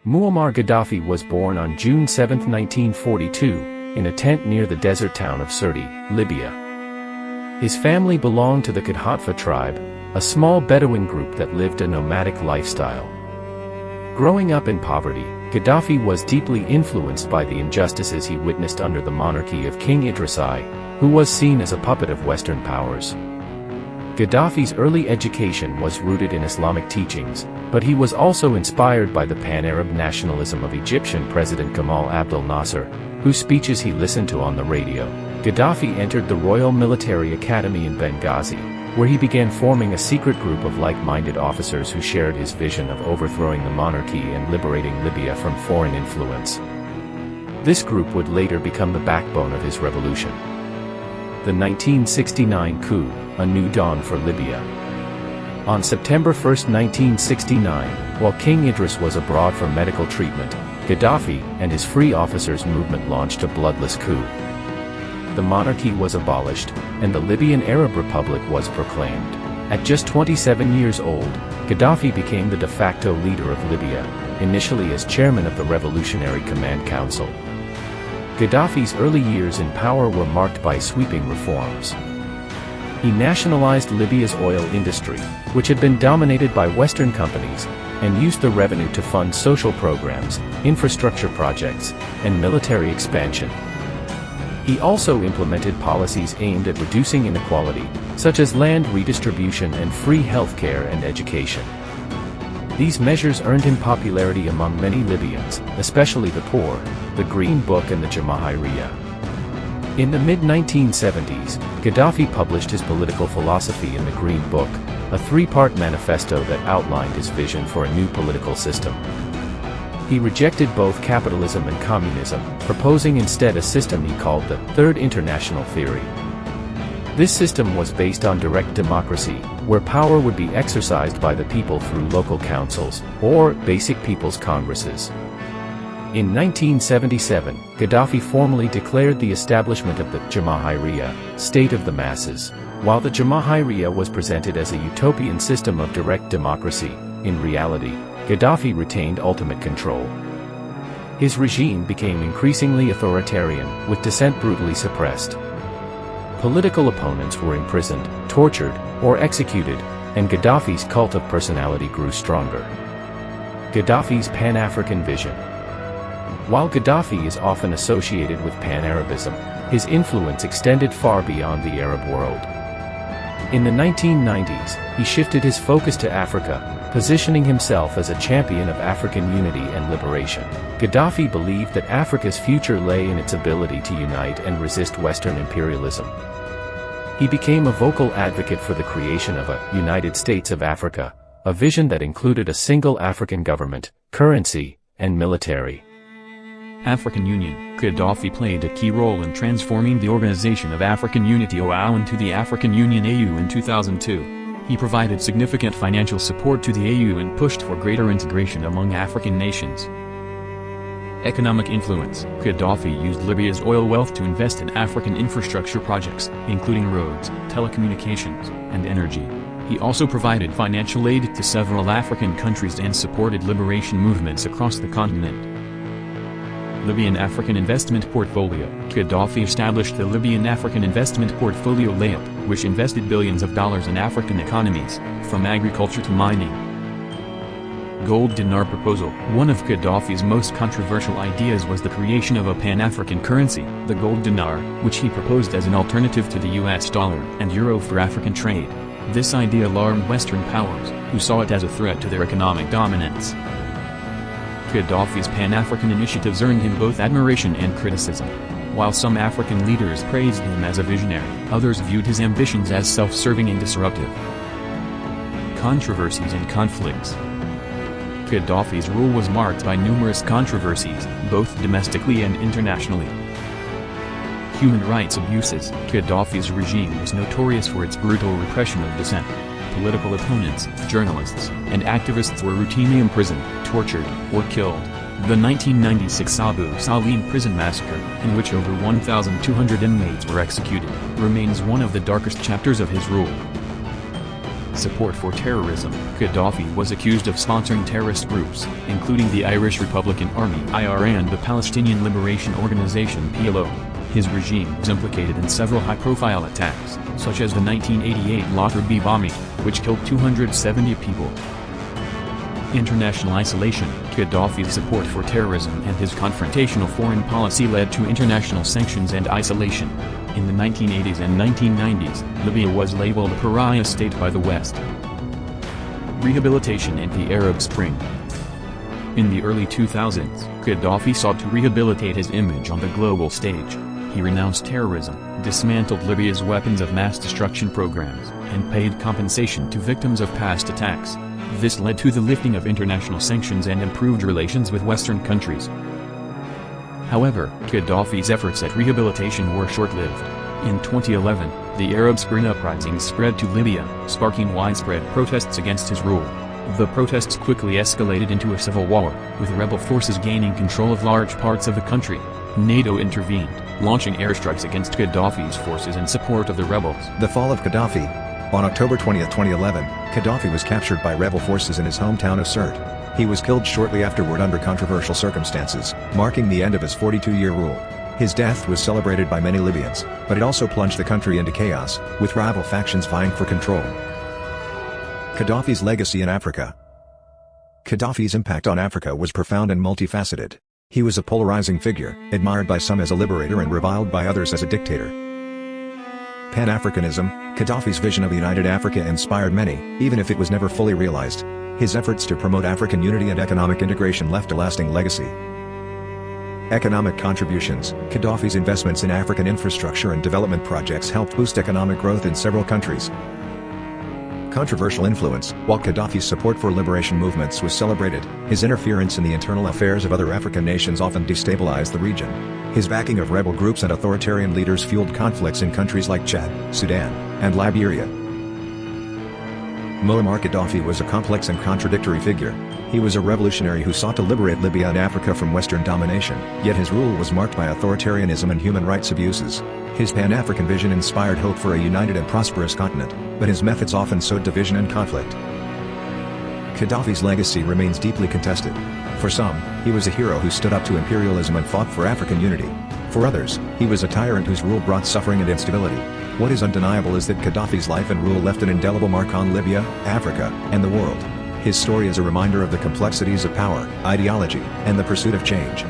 Muammar Gaddafi was born on June 7, 1942, in a tent near the desert town of Sirte, Libya. His family belonged to the Qadhatfa tribe, a small Bedouin group that lived a nomadic lifestyle. Growing up in poverty, Gaddafi was deeply influenced by the injustices he witnessed under the monarchy of King Idris I, who was seen as a puppet of Western powers. Gaddafi's early education was rooted in Islamic teachings, but he was also inspired by the pan-Arab nationalism of Egyptian President Gamal Abdel Nasser, whose speeches he listened to on the radio. Gaddafi entered the Royal Military Academy in Benghazi, where he began forming a secret group of like-minded officers who shared his vision of overthrowing the monarchy and liberating Libya from foreign influence. This group would later become the backbone of his revolution. The 1969 coup, a new dawn for Libya. On September 1, 1969, while King Idris was abroad for medical treatment, Gaddafi and his Free Officers movement launched a bloodless coup. The monarchy was abolished, and the Libyan Arab Republic was proclaimed. At just 27 years old, Gaddafi became the de facto leader of Libya, initially as chairman of the Revolutionary Command Council. Gaddafi's early years in power were marked by sweeping reforms. He nationalized Libya's oil industry, which had been dominated by Western companies, and used the revenue to fund social programs, infrastructure projects, and military expansion. He also implemented policies aimed at reducing inequality, such as land redistribution and free healthcare and education. These measures earned him popularity among many Libyans, especially the poor, the Green Book and the Jamahiriya. In the mid-1970s, Gaddafi published his political philosophy in the Green Book, a three-part manifesto that outlined his vision for a new political system. He rejected both capitalism and communism, proposing instead a system he called the Third International Theory. This system was based on direct democracy, where power would be exercised by the people through local councils, or basic people's congresses. In 1977, Gaddafi formally declared the establishment of the Jamahiriya, state of the masses. While the Jamahiriya was presented as a utopian system of direct democracy, in reality, Gaddafi retained ultimate control. His regime became increasingly authoritarian, with dissent brutally suppressed. Political opponents were imprisoned, tortured, or executed, and Gaddafi's cult of personality grew stronger. Gaddafi's Pan-African vision. While Gaddafi is often associated with Pan-Arabism, his influence extended far beyond the Arab world. In the 1990s, he shifted his focus to Africa, positioning himself as a champion of African unity and liberation. Gaddafi believed that Africa's future lay in its ability to unite and resist Western imperialism. He became a vocal advocate for the creation of a United States of Africa, a vision that included a single African government, currency, and military. African Union. Gaddafi played a key role in transforming the Organization of African Unity OAU into the African Union AU in 2002. He provided significant financial support to the AU and pushed for greater integration among African nations. Economic influence. Gaddafi used Libya's oil wealth to invest in African infrastructure projects, including roads, telecommunications, and energy. He also provided financial aid to several African countries and supported liberation movements across the continent. Libyan African Investment Portfolio. Gaddafi established the Libyan African Investment Portfolio (LAIP), which invested billions of dollars in African economies, from agriculture to mining. Gold dinar proposal. One of Gaddafi's most controversial ideas was the creation of a pan-African currency, the gold dinar, which he proposed as an alternative to the US dollar and euro for African trade. This idea alarmed Western powers, who saw it as a threat to their economic dominance. Gaddafi's Pan-African initiatives earned him both admiration and criticism. While some African leaders praised him as a visionary, others viewed his ambitions as self-serving and disruptive. Controversies and conflicts. Gaddafi's rule was marked by numerous controversies, both domestically and internationally. Human rights abuses. Gaddafi's regime was notorious for its brutal repression of dissent. Political opponents, journalists, and activists were routinely imprisoned, tortured, or killed. The 1996 Abu Salim prison massacre, in which over 1,200 inmates were executed, remains one of the darkest chapters of his rule. support for terrorism, Gaddafi was accused of sponsoring terrorist groups, including the Irish Republican Army (IR) and the Palestinian Liberation Organization (PLO). His regime was implicated in several high-profile attacks, such as the 1988 Lotterbie bombing, which killed 270 people. International isolation. Gaddafi's support for terrorism and his confrontational foreign policy led to international sanctions and isolation. In the 1980s and 1990s, Libya was labeled a pariah state by the West. Rehabilitation in the Arab Spring. In the early 2000s, Gaddafi sought to rehabilitate his image on the global stage. He renounced terrorism, dismantled Libya's weapons of mass destruction programs, and paid compensation to victims of past attacks. This led to the lifting of international sanctions and improved relations with Western countries. However, Gaddafi's efforts at rehabilitation were short-lived. In 2011, the Arab Spring uprising spread to Libya, sparking widespread protests against his rule. The protests quickly escalated into a civil war, with rebel forces gaining control of large parts of the country. NATO intervened, launching airstrikes against Gaddafi's forces in support of the rebels. The fall of Gaddafi. On October 20, 2011, Gaddafi was captured by rebel forces in his hometown of Sirte. He was killed shortly afterward under controversial circumstances, marking the end of his 42-year rule. His death was celebrated by many Libyans, but it also plunged the country into chaos, with rival factions vying for control. Gaddafi's legacy in Africa. Gaddafi's impact on Africa was profound and multifaceted. He was a polarizing figure, admired by some as a liberator and reviled by others as a dictator. Pan-Africanism. Gaddafi's vision of a united Africa inspired many, even if it was never fully realized. His efforts to promote African unity and economic integration left a lasting legacy. Economic contributions. Gaddafi's investments in African infrastructure and development projects helped boost economic growth in several countries. Controversial influence. While Gaddafi's support for liberation movements was celebrated, his interference in the internal affairs of other African nations often destabilized the region. His backing of rebel groups and authoritarian leaders fueled conflicts in countries like Chad, Sudan, and Liberia. Muammar Gaddafi was a complex and contradictory figure. He was a revolutionary who sought to liberate Libya and Africa from Western domination, yet his rule was marked by authoritarianism and human rights abuses. His Pan-African vision inspired hope for a united and prosperous continent, but his methods often sowed division and conflict. Gaddafi's legacy remains deeply contested. For some, he was a hero who stood up to imperialism and fought for African unity. For others, he was a tyrant whose rule brought suffering and instability. What is undeniable is that Gaddafi's life and rule left an indelible mark on Libya, Africa, and the world. His story is a reminder of the complexities of power, ideology, and the pursuit of change.